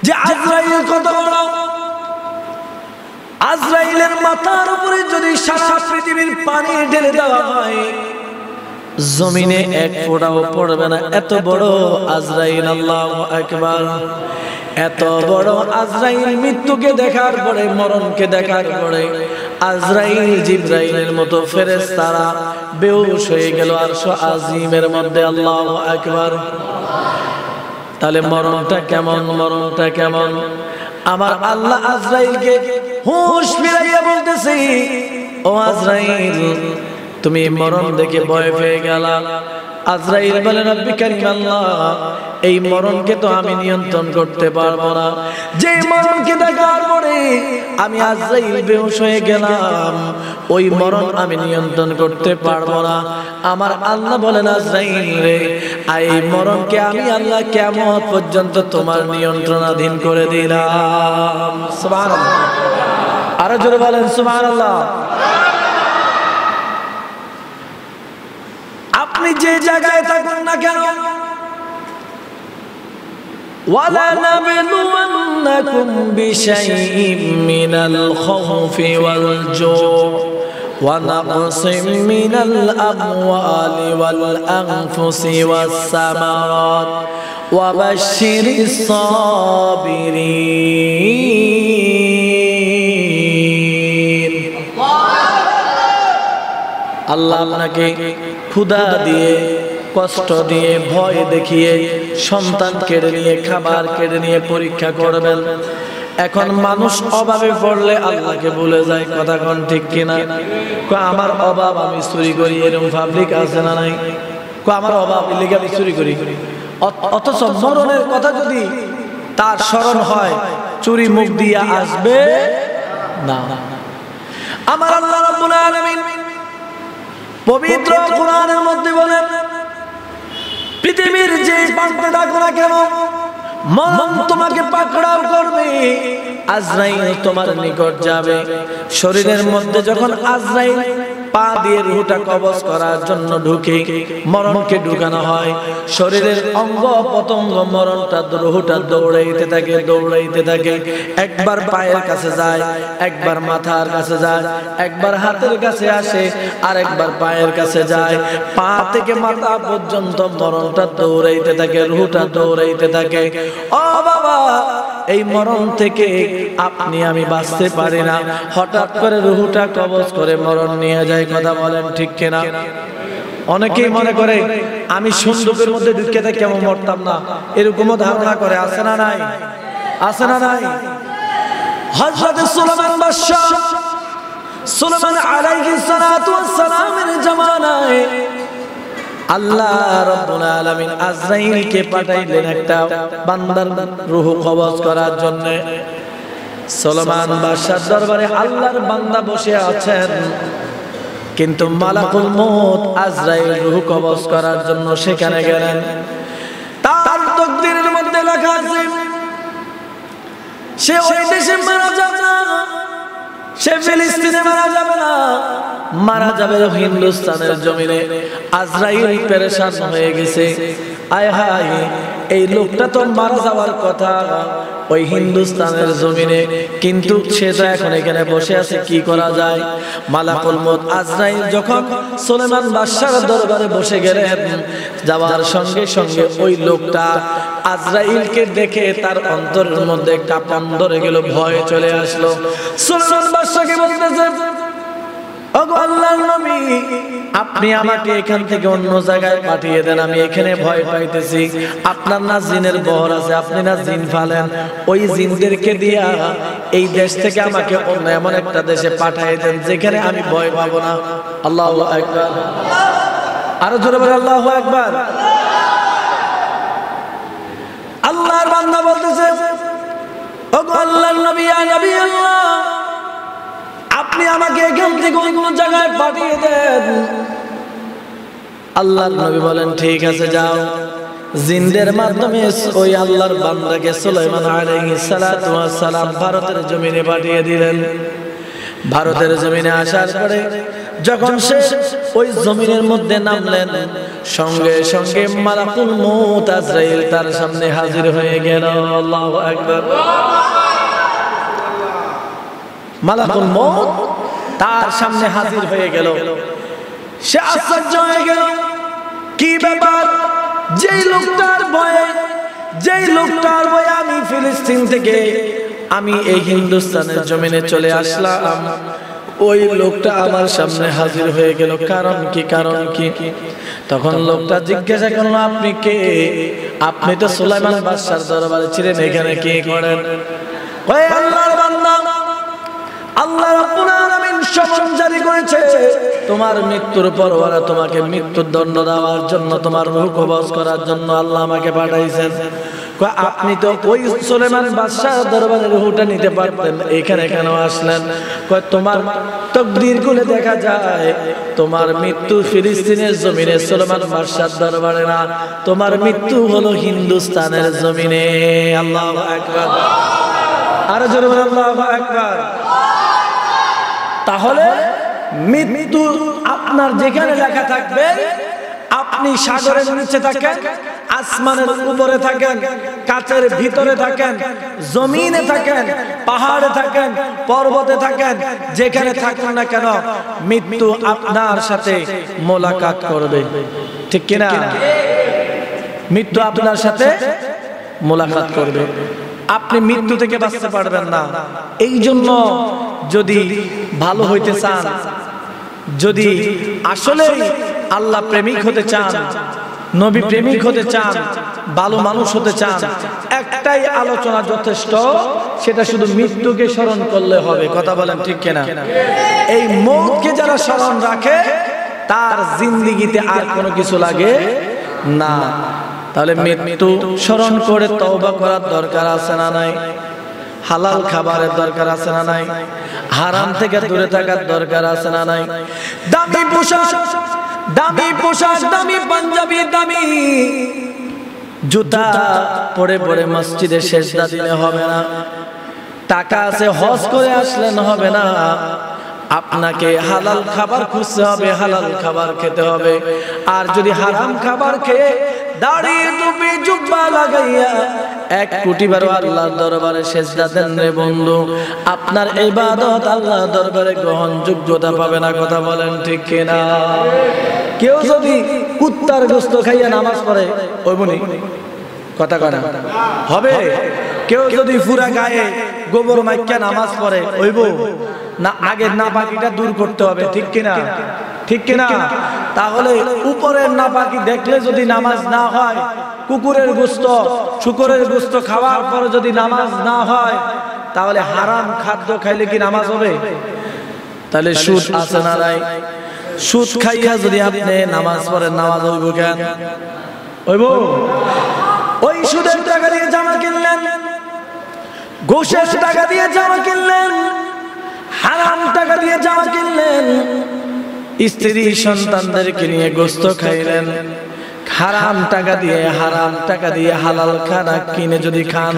যে আজরাইল কত বড়। আজরাইলের মাথার উপরে যদি সারা পৃথিবীর পানি ঢেলে দেওয়া হয় জমিনে এক ফোঁটাও পড়বে না, এত বড় আজরাইল। আল্লাহু আকবার। এত বড় আজরাইল মৃত্যুকে দেখার পরে, মরণকে দেখার পরে আজরাইল জিবরাইলের মতো ফেরেশতারা বেহুশ হয়ে গেল আরশ আজিমের মধ্যে। আল্লাহু আকবার। তাহলে মরণটা কেমন, মরণটা কেমন? আমার আল্লাহ আজরাইলকে হুঁশ ফিরাইয়া বলতেছে, ও আজরাইল তুমি মরণ দেখে ভয় পেয়ে গেলা। আজরাইল বলে, রব্বি কারীম আল্লাহ, এই মরণকে তো আমি নিয়ন্ত্রণ করতে পারবো না। যে মরণকে দেখার পরে আমি আজরাইল বেহুশ হয়ে গেলাম, ওই মরণ আমি নিয়ন্ত্রণ করতে পারবো না। আমার আল্লাহ বলেন, আজরাইল রে, এই মরণকে আমি আল্লাহ কিয়ামত পর্যন্ত তোমার নিয়ন্ত্রণাধীন করে দিলাম। সুবহানাল্লাহ। আরো জোরে বলেন সুবহানাল্লাহ। আপনি যে জায়গায় থাকুন না কেন, ওয়ালা নাবলুওয়ান্নাকুম বিশাইইম মিনাল খাউফি ওয়াল জু' ওয়া নাকসিম মিনাল আমওয়ালি ওয়াল আনফুসি ওয়াস সামারাত ওয়া বাশশিরিস সাবিরিন। আল্লাহ আপনাকে ক্ষুধা দিয়ে, কষ্ট দিয়ে, ভয় দেখিয়ে, সন্তান কেড়ে নিয়ে, খাবার কেড়ে নিয়ে পরীক্ষা করবেন। এখন মানুষ অভাবে পড়লে আল্লাহকে ভুলে যায়। কথা কোন ঠিক কিনা? আমার অভাব, আমি চুরি করি, এরকম পাবলিক আছে না নাই? আমার অভাব লিগে আমি চুরি করি। অথচ মরণের কথা যদি তার স্মরণ হয়, চুরি মুখ দিয়া আসবে না। আমার আল্লাহ রাব্বুল আলামিন পবিত্র কোরআনের মধ্যে বলেন, পৃথিবীর যে প্রান্তে থাকো না কেন, মরণ তোমাকে পাকড়াও করবে, আজরাইল তোমার নিকট যাবে। শরীরের মধ্যে যখন আজরাইল পা দিয়ে রুহটা কবজ করার জন্য ঢুকে, মরণকে ঢুকানো হয়, শরীরের অঙ্গ পতঙ্গ মরণটা, রুহটা দৌড়াইতে থাকে, দৌড়াইতে থাকে। একবার পায়ের কাছে যায়, একবার মাথার কাছে যায়, একবার হাতের কাছে আসে, আর একবার পায়ের কাছে যায়। পা থেকে মাথা পর্যন্ত মরণটা দৌড়াইতে থাকে, রুহটা দৌড়াইতে থাকে। ও বাবা, এই মরণ থেকে আপনি আমি বাঁচতে পারি না। হঠাৎ করে রুহটা কবজ করে মরণ নিয়ে যায়। কথা বলেন ঠিক কিনা? অনেকেই মনে করে আমি সুন্দরের মধ্যে ঢুকে থাকি কেমন মরতাম না, এরকমও ধারণা করে। আছে না নাই? আছে না নাই? হযরত সুলাইমান বাদশাহ, সুলাইমান আলাইহিস সালাতু ওয়াস সালামের জামানায় আল্লাহ রাব্বুল আলামিন আজরাইলকে পাঠাইলেন একটা বান্দার রূহ কবজ করার জন্য। সুলাইমান বাদশার দরবারে আল্লাহর বান্দা বসে আছেন, কিন্তু মালাকুল মউত আজরাইল রূহ কবজ করার জন্য সেখানে গেলেন। তার তাকদীরের মধ্যে লেখা আছে সে ওই দেশে মারা যাবে না, সে ফিলিস্তিনে মারা যাবে না, মারা যাবে হিন্দুস্তানের জমিনে। আজরাইল পেরেশান হয়ে গেছে, আয় হায়, এই লোকটা তো মারা যাওয়ার কথা ওই হিন্দুস্তানের জমিনে, কিন্তু সে তো এখন এখানে বসে আছে, কি করা যায়? মালাকুল মউত আজরাইল যখন সুলাইমান বাদশার দরবারে বসে গেলেন, যাওয়ার সঙ্গে সঙ্গে ওই লোকটা আজরাইলকে দেখে তার অন্তরের মধ্যে কাঁপন ধরে গেল, ভয় চলে আসলো। সুলাইমান বাদশাকে বলতেছে, ওগো আল্লাহর নবী, আপনি আমাকে এখান থেকে অন্য জায়গায় পাঠিয়ে দেন, আমি এখানে ভয় পাইতেছি। আপনার না জিনের বহর আছে, আপনি না জিন ফালেন, ওই জিনদেরকে দিয়া এই দেশ থেকে আমাকে অন্য এমন একটা দেশে পাঠিয়ে দেন যেখানে আমি ভয় পাবো না। আল্লাহু আকবার। আরো জোরে বলে আল্লাহু আকবার। আল্লাহর বান্দা বলতেছে, ওগো আল্লাহর নবী, ইয়া নবী আল্লাহ, আপনি আমাকে এখান থেকে অন্য জায়গায় পাঠিয়ে দেন। আল্লাহর নবী বলেন, ঠিক আছে যাও। জিনদের মাধ্যমে ওই আল্লাহর বান্দাকে সুলাইমান আলাইহিস সালাতু ওয়াস সালাম ভারতের জমিনে পাঠিয়ে দিলেন। ভারতের জমিনে আসার পরে যখন সে ওই জমিনের মধ্যে নামলেন, সঙ্গে সঙ্গে মালাকুল মউত আজরাইল তার সামনে হাজির হয়ে গেল। আল্লাহু আকবার। মালাকুল মউত তার সামনে হাজির হয়ে গেল। সে আশ্চর্য হয়ে গেল, কি ব্যাপার? যেই লোকটার ভয়ে আমি ফিলিস্তিন থেকে আমি এই হিন্দুস্তানের জমিনে চলে আসলাম, ওই লোকটা আমার সামনে হাজির হয়ে গেল। কারণ কি? তখন লোকটা জিজ্ঞাসা করলো, আপনি কে? আপনি তো সুলাইমান বাদশার দরবারে ছিলেন, এখানে কি করেন? ওই আল্লাহর বান্দা, আল্লাহ রাব্বুল আলামিন সমন জারি করেছে তোমার মৃত্যুর পর ওরা তোমাকে মৃত্যুর দণ্ড দেওয়ার জন্য, তোমার রূহ কবজ করার জন্য আল্লাহ আমাকে পাঠাইছেন। আপনি তো ওই সুলাইমান বাদশার দরবারে রূহটা নিতে পারতেন, এখানে কেন আসলেন? তোমার তাকদীর খুলে দেখা যায় তোমার মৃত্যু ফিলিস্তিনের জমিনে, সুলাইমান বাদশার দরবারে না, তোমার মৃত্যু হলো হিন্দুস্তানের জমিনে। আল্লাহু আকবার। আর জোরে বলেন আল্লাহু আকবার। তাহলে মৃত্যু আপনার যেখানে লেখা থাকবে, আপনি সাগরের নিচে থাকেন, আসমানের উপরে থাকেন, কাচের ভিতরে থাকেন, জমিনে থাকেন, পাহাড়ে থাকেন, পর্বতে থাকেন, যেখানে থাকুন না কেন, মৃত্যু আপনার সাথে মোলাকাত করবে। ঠিক কিনা? মৃত্যু আপনার সাথে মোলাকাত করবে। আপনি মৃত্যু থেকে বাঁচতে পারবেন না। এই জন্য যদি ভালো হইতে চান, যদি আসলে আল্লাহ প্রেমিক হতে চান, নবী প্রেমিক হতে চান, ভালো মানুষ হতে চান, একটাই আলোচনা যথেষ্ট, সেটা শুধু মৃত্যুকে স্মরণ করলে হবে। কথা বলেন ঠিক কিনা? এই মৌতকে যারা স্মরণ রাখে তার জিন্দেগিতে আর কোনো কিছু লাগে না। তাহলে মৃত্যু স্মরণ করে তওবা করার দরকার আছে না নাই? হালাল খাবারের দরকার আছে না নাই? হারাম থেকে দূরে থাকার দরকার আছে না নাই? দামি পোশাক, দামি পাঞ্জাবি, দামি জুতা পরে পরে মসজিদে সেজদা দিলে হবে না। টাকা আছে হজ করে আসলেন হবে না। আপনাকে হালাল খাবার খুঁজতে হবে, হালাল খাবার খেতে হবে। আর যদি হারাম খাবার খেয়ে দাড়ি টুপি জুব্বা লাগাইয়া 1 কোটি বার আল্লাহর দরবারে সেজদা দেন রে বন্ধু, আপনার ইবাদত আল্লাহর দরবারে গ্রহণযোগ্যতা পাবে না। কথা বলেন ঠিক কিনা? কেউ যদি কুত্তার গোশত খাইয়া নামাজ পড়ে ওই বনি কথা কয় হবে? কেউ যদি পুরা গায়ে গোবর মাইক্কা নামাজ পড়ে ওইব না? আগের নাপাকিটা দূর করতে হবে। ঠিক কিনা? ঠিক কিনা? তাহলে উপরের নাপাকি দেখলে যদি নামাজ না হয়, কুকুরের গোশত, শুকরের গোশত খাওয়ার পরে যদি নামাজ না হয়, তাহলে হারাম খাদ্য খাইলে কি নামাজ হবে? তাহলে সুদ আছে না নাই? সুদ খাইয়া যদি আপনি নামাজ পড়েন, নামাজ হইব কেন? হইব? ওই সুদের টাকা দিয়ে জামা কিনলেন, ঘুষের টাকা দিয়ে জামা কিনলেন, হারাম টাকা দিয়ে জামা কিনলেন, স্ত্রী সন্তানদেরকে নিয়ে গোশত খাইলেন, হারাম টাকা দিয়ে হালাল খানা কিনে যদি খান,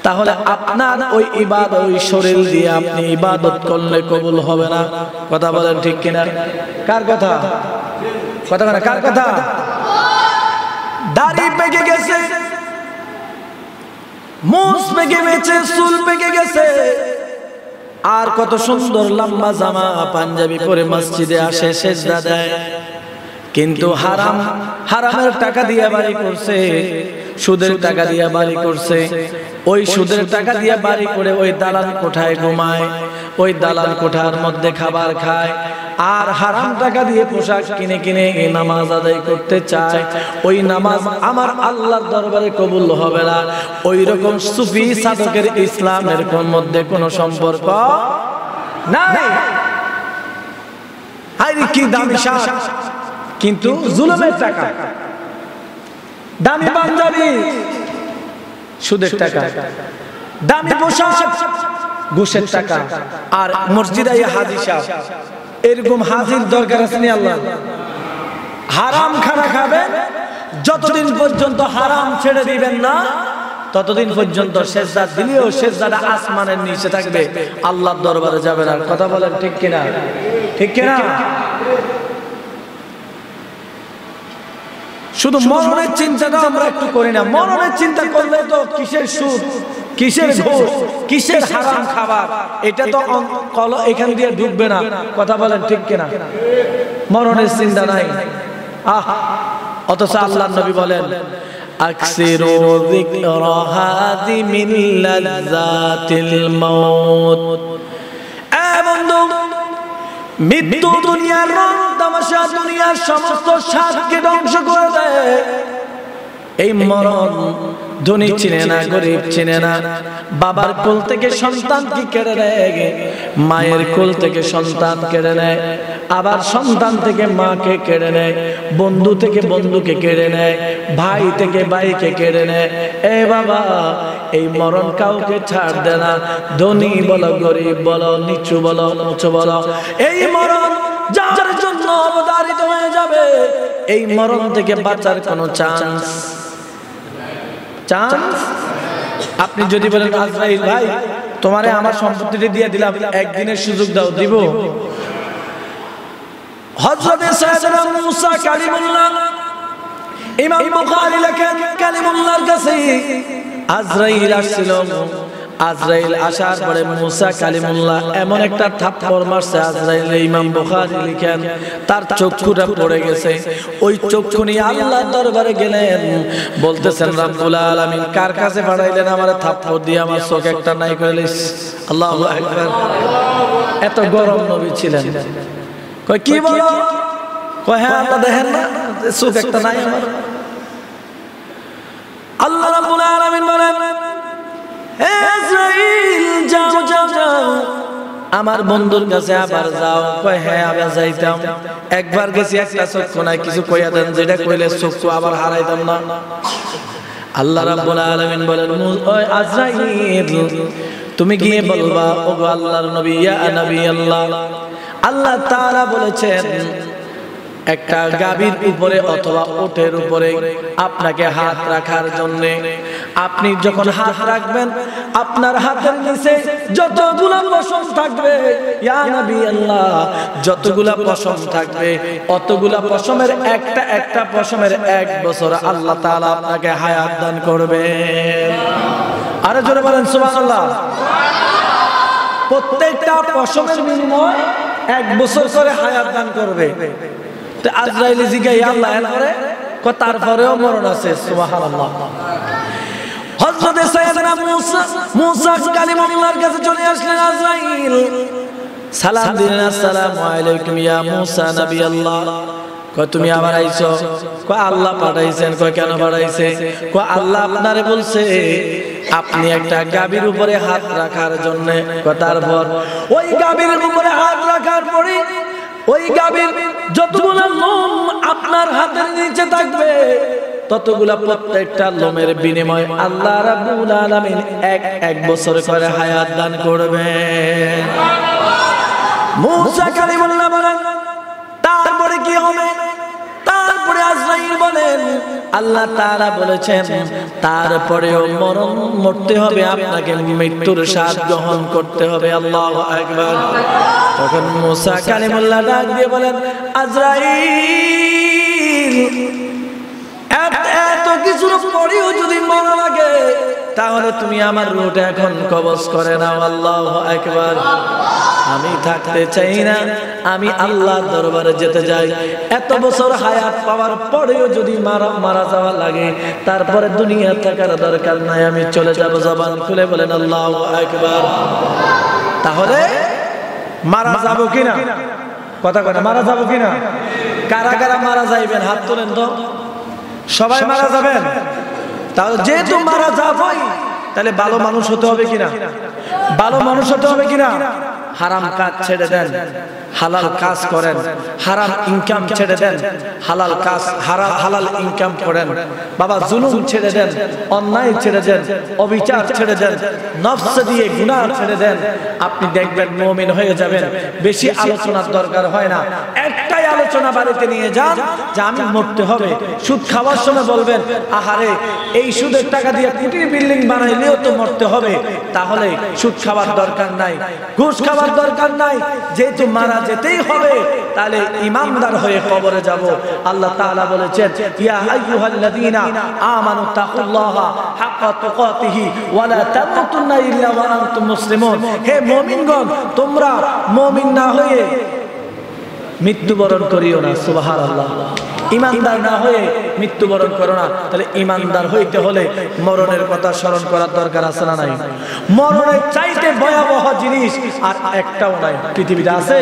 তাহলে আপনার ওই ইবাদত, ওই শরীর দিয়ে আপনি ইবাদত করলে কবুল হবে না। কথা বলেন ঠিক কিনা? কার কথা? কথা বলেন কার কথা? দাড়ি পেকে গেছে, মুছ পেকে গেছে, চুল পেকে গেছে, আর কত সুন্দর লম্বা জামা পাঞ্জাবি পরে মসজিদে আসে, সেজদা দেয়, কিন্তু হারামের টাকা দিয়ে বাড়ি করছে, সুদের টাকা দিয়ে বাড়ি করছে। ওই সুদের টাকা দিয়ে বাড়ি করে ওই দালাল কোঠায় ঘুমায়, ওই দালাল কোঠার মধ্যে খাবার খায়, আর হারাম টাকা দিয়ে পোশাক কিনে কিনে নামাজ আদায় করতে চায়। ওই নামাজ আমার আল্লাহর দরবারে কবুল হবে না। ওই রকম সুফি সাধকের ইসলামের মধ্যে কোনো সম্পর্ক নাই। আরে কি দামি শাক, কিন্তু জুলুমের টাকা। দামি পাঞ্জাবি, সুদের টাকা। দামি পোশাক, ঘুষের টাকা। আর মসজিদে হাজি সাহেব, এরকম হাজির দরকার আছে নি আল্লাহ? হারাম খানা খাবেন, যতদিন পর্যন্ত হারাম ছেড়ে দিবেন না ততদিন পর্যন্ত সেজদা দিলেও সেজদাটা আসমানের নিচে থাকবে, আল্লাহর দরবারে যাবে না। কথা বলেন ঠিক কিনা? ঠিক কিনা? শুধু মরণের চিন্তাটা আমরা একটু করি না। মরণের চিন্তা করলে তো কিসের সুদ, কিসের ঘুষ, কিসের হারাম খাবার, এটা তো এখান দিয়ে ঢুকবে না। কথা বলেন ঠিক কিনা? মরণের চিন্তা নাই। অথচ আল্লাহর নবী বলেন আকসিরু যিকরা হাদি মিন লাযাতিল মাউত। এ বন্ধু, মৃত্যু দুনিয়ার রং তামাশা, দুনিয়ার সমস্ত স্বাদকে ধ্বংস করে দেয়। এই মরণ ধনী চিনে না, গরিব চিনে না। বাবার কোল থেকে সন্তানকে কেড়ে নেয়, মায়ের কোল থেকে সন্তান কেড়ে নেয়, আবার সন্তান থেকে মাকে কেড়ে নেয়, বন্ধু থেকে বন্ধুকে কেড়ে নেয়, ভাই থেকে ভাইকে কেড়ে নেয়। এ বাবা, এই মরণ কাউকে ছাড় দেয় না। ধনী বলো, গরিব বলো, নিচু বলো, উঁচু বলো, এই মরণ যার জন্য অবধারিত হয়ে যাবে, এই মরণ থেকে বাঁচার কোনো চান্স। আপনি যদি বলেন আজরাইল ভাই তোমারে আমার সম্পত্তিটা দিয়ে দিলাম, একদিনের সুযোগ দাও, দিব? হযরতে সাইয়েদনা মুসা কালিমুল্লাহ, ইমাম বুখারী লেখেন কালিমুল্লাহর কাছে আজরাইল আসছিল। আজরাইল আসার পরে মুসা কালিমুল্লাহ এমন একটা থাপ্পড় মারছে আজরাইল, ইমাম বুখারী লিখেন তার চক্ষুটা পড়ে গেছে। ওই চক্ষু নিয়ে আল্লাহর দরবারে গেলেন, বলতেছেন রব্বুল আলামিন কার কাছে পাঠাইলেন আমারে থাপ্পড় দিয়ে আমার চোখ একটা নাই কইলিস। আল্লাহু আকবার। এত গরম নবী ছিলেন। কয় কি বলো? কয় হ্যাঁ আল্লাহ দেখেন না চোখ একটা নাই আমার। আল্লাহ রাব্বুল আলামিন বলেন আজরাইল যাও যাও যাও আমার বন্ধুর কাছে আবার যাও। কয় হ্যাঁ আবার যাইতাম, একবার গেছি একটা চক্ষু নাই, কিছু কইয়া দেন যেটা কইলে চক্ষু আবার হারাইতাম না। আল্লাহ রাব্বুল আলামিন বলেন ওই আজরাইল তুমি গিয়ে বলবা ওগো আল্লাহর নবী, ইয়া নবী আল্লাহ, আল্লাহ তাআলা বলেছেন একটা গাভীর উপরে অথবা উটের উপরে আপনাকে হাত রাখার জন্য। আপনি যখন হাত রাখবেন আপনার হাতের নিচে যতগুলা পশম থাকবে, ইয়া নবী আল্লাহ, যতগুলা পশম থাকবে অতগুলা পশমের একটা একটা পশমের 1 বছর আল্লাহ তাআলা আপনাকে হায়াত দান করবে। আরো জোরে বলেন সুবহানাল্লাহ। প্রত্যেকটা পশমের বিনিময়ে 1 বছর করে হায়াত দান করবে। আজরাইল জিগাই আল্লাহ করে তারপরেও মরণ আছে। সুবহানাল্লাহ। হযরতে সাইয়েদনা মুসা কালিমুল্লাহর কাছে চলে আসলেন আজরাইল, সালাম দিলেন আসসালামু আলাইকুম ইয়া মুসা নবী আল্লাহ। কয় তুমি আবার আইছো? কয় আল্লাহ পাঠাইছেন। কয় কেন পাঠাইছে? কয় আল্লাহ আপনারে বলছে আপনি একটা গাভীর উপরে হাত রাখার জন্য। কয় তারপর? ওই গাভীর উপরে হাত রাখার পরে ওই গাভীর যতগুলা লোম আপনার হাতের নিচে থাকবে ততগুলা প্রত্যেকটা লোমের বিনিময়ে আল্লাহ রাব্বুল আলামিন এক বছর করে হায়াত দান করবেন। মুসা কালিমুল্লাহ বলেন তারপরে কি হবে? তারপরে আজরাইল বলেন আল্লাহ তাআলা বলেছেন তারপরেও মরতে হবে, আপনাকে মৃত্যুর স্বাদ গ্রহণ করতে হবে। আল্লাহু আকবার। তখন মুসা কালিমুল্লাহ ডাক দিয়ে বলেন আজরাইল এত কিছুর পরেও যদি মরা লাগে তাহলে তুমি আমার রূহটা এখন কবজ করে নাও। আল্লাহু আকবার। আমি থাকতে চাই না, আমি আল্লাহর দরবারে যেতে যাই। এত বছর হায়াত পাওয়ার পরেও যদি মারা যাওয়া লাগে তারপরে দুনিয়া থাকার দরকার নাই, আমি চলে যাব। জবান খুলে বলেন আল্লাহু আকবার। তাহলে মারা যাব কিনা? কথা কথা মারা যাব কিনা? কারা কারা মারা যাইবেন হাত তোলেন তো। সবাই মারা যাবেন? তাহলে যেহেতু মারা যাবই তাহলে ভালো মানুষ হতে হবে কিনা? ভালো মানুষ হতে হবে কিনা? হারাম কাজ ছেড়ে দেন, হালাল কাজ করেন। হারাম ইনকাম ছেড়ে দেন, হালাল কাজ হালাল ইনকাম করেন। বাবা জুলুম ছেড়ে দেন, অন্যায় ছেড়ে দেন, অবিচার ছেড়ে দেন, নফস দিয়ে গুনাহ ছেড়ে দেন। আপনি দেখবেন মুমিন হয়ে যাবেন। বেশি আলোচনার দরকার হয় না, একটাই আলোচনা বাড়িতে নিয়ে যান যে আমি মরতে হবে। সুদ খাওয়ার সময় বলবেন আহারে এই সুদের টাকা দিয়ে কুটির বিল্ডিং বানাইলেও তো মরতে হবে, তাহলে সুদ খাওয়ার দরকার নাই, ঘুষ খাওয়ার দরকার নাই, যেহেতু মারা যেতেই হবে তাহলে ইমানদার হয়ে কবরে যাব। আল্লাহ তাআলা বলেছেন ইয়া আইয়ুহাল্লাযীনা আমানু তাকুল্লাহা হাক্কা তুকাতিহি ওয়া লা তামুতুন্না ইল্লা ওয়া আনতুম মুসলিমুন। হে মুমিনগণ, তোমরা মুমিন না হয়ে মৃত্যুবরণ করিও না। সুবহানাল্লাহ। ইমানদার না হয়ে মৃত্যুবরণ করো না। তাহলে ইমানদার হইতে হলে মরণের কথা স্মরণ করার দরকার আছে না নাই? মরণের চাইতে ভয়াবহ জিনিস আর একটাও নাই পৃথিবীতে, আছে?